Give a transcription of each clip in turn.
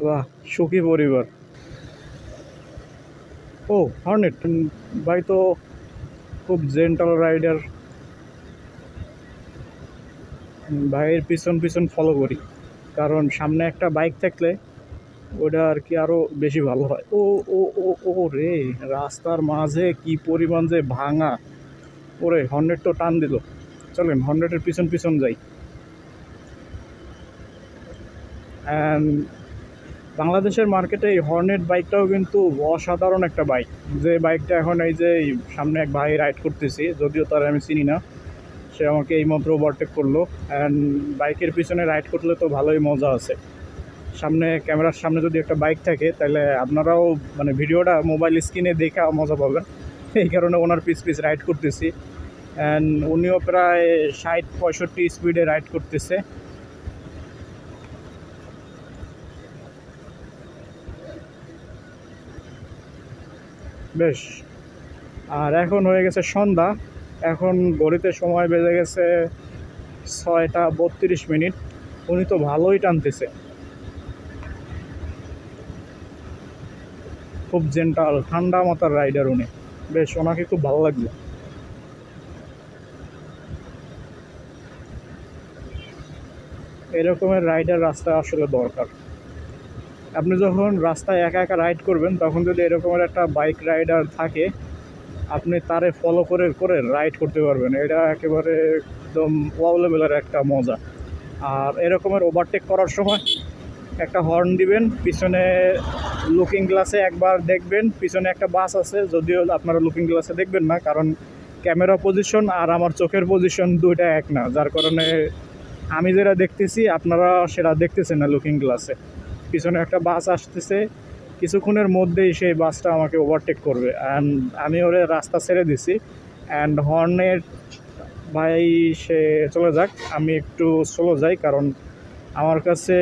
বাহ, সুখী পরিবার। ও, হর্নেট ভাই তো খুব জেন্টাল রাইডার। ভাইয়ের পিছন পিছন ফলো করি, কারণ সামনে একটা বাইক থাকলে ওটা আর কি আরো বেশি ভালো হয়। ও ও ও ও রে, রাস্তার মাঝে কি পরিমাণ যে ভাঙা! ওরে, হর্নেট তো টান দিল। চলেন হর্নেটের পিছন পিছন যাই। অ্যান্ড বাংলাদেশের মার্কেটে এই হর্নেট বাইকটাও কিন্তু অসাধারণ একটা বাইক। যে বাইকটা এখন এই যে সামনে এক ভাই রাইড করতেছি, যদিও তার আমি চিনি না, সে আমাকে এইমাত্র ওভারটেক করলো। অ্যান্ড বাইকের পিছনে রাইড করলে তো ভালোই মজা আছে। সামনে ক্যামেরার সামনে যদি একটা বাইক থাকে তাহলে আপনারাও মানে ভিডিওটা মোবাইল স্ক্রিনে দেখে মজা পাবেন। এই কারণে ওনার পিস পিস রাইড করতেছি। অ্যান্ড উনিও প্রায় 60-65 স্পিডে রাইড করতেছে। বেশ। আর এখন হয়ে গেছে সন্ধ্যা। এখন ঘড়িতে সময় বেজে গেছে 6টা 32 মিনিট। উনি তো ভালোই টানতেছে, খুব জেন্টাল ঠান্ডা মাথার রাইডার উনি। বেশ, ওনাকে খুব ভালো লাগলো। এরকমের রাইডার রাস্তায় আসলে দরকার। আপনি যখন রাস্তায় একা একা রাইড করবেন তখন যদি এরকমের একটা বাইক রাইডার থাকে, আপনি তারে ফলো করে করে রাইড করতে পারবেন। এটা একেবারে একদম ওয়াও লেভেলের একটা মজা। আর এরকমের ওভারটেক করার সময় একটা হর্ন দিবেন, পিছনে লুকিং গ্লাসে একবার দেখবেন পিছনে একটা বাস আছে। যদিও আপনারা লুকিং গ্লাসে দেখবেন না, কারণ ক্যামেরা পজিশন আর আমার চোখের পজিশন দুইটা এক না, যার কারণে আমি যেটা দেখতেছি আপনারা সেটা দেখতেছেন না লুকিং গ্লাসে। পিছনে একটা বাস আসতেছে, কিছুক্ষণের মধ্যেই সেই বাসটা আমাকে ওভারটেক করবে। অ্যান্ড আমি ওরে রাস্তা ছেড়ে দিছি। অ্যান্ড হর্নের ভাই সে চলে যাক, আমি একটু স্লো যাই, কারণ আমার কাছে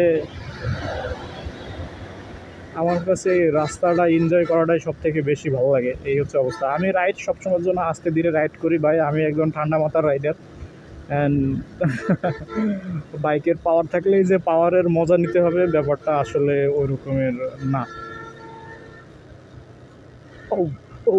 আমার কাছে এই রাস্তাটা এনজয় করাটাই সব থেকে বেশি ভালো লাগে। এই হচ্ছে অবস্থা। আমি রাইড সবসময়ের জন্য আস্তে ধীরে রাইড করি ভাই, আমি একজন ঠান্ডা মাথার রাইডার। অ্যান্ড বাইকের পাওয়ার থাকলেই যে পাওয়ারের মজা নিতে হবে ব্যাপারটা আসলে ওই রকমের না। ও ও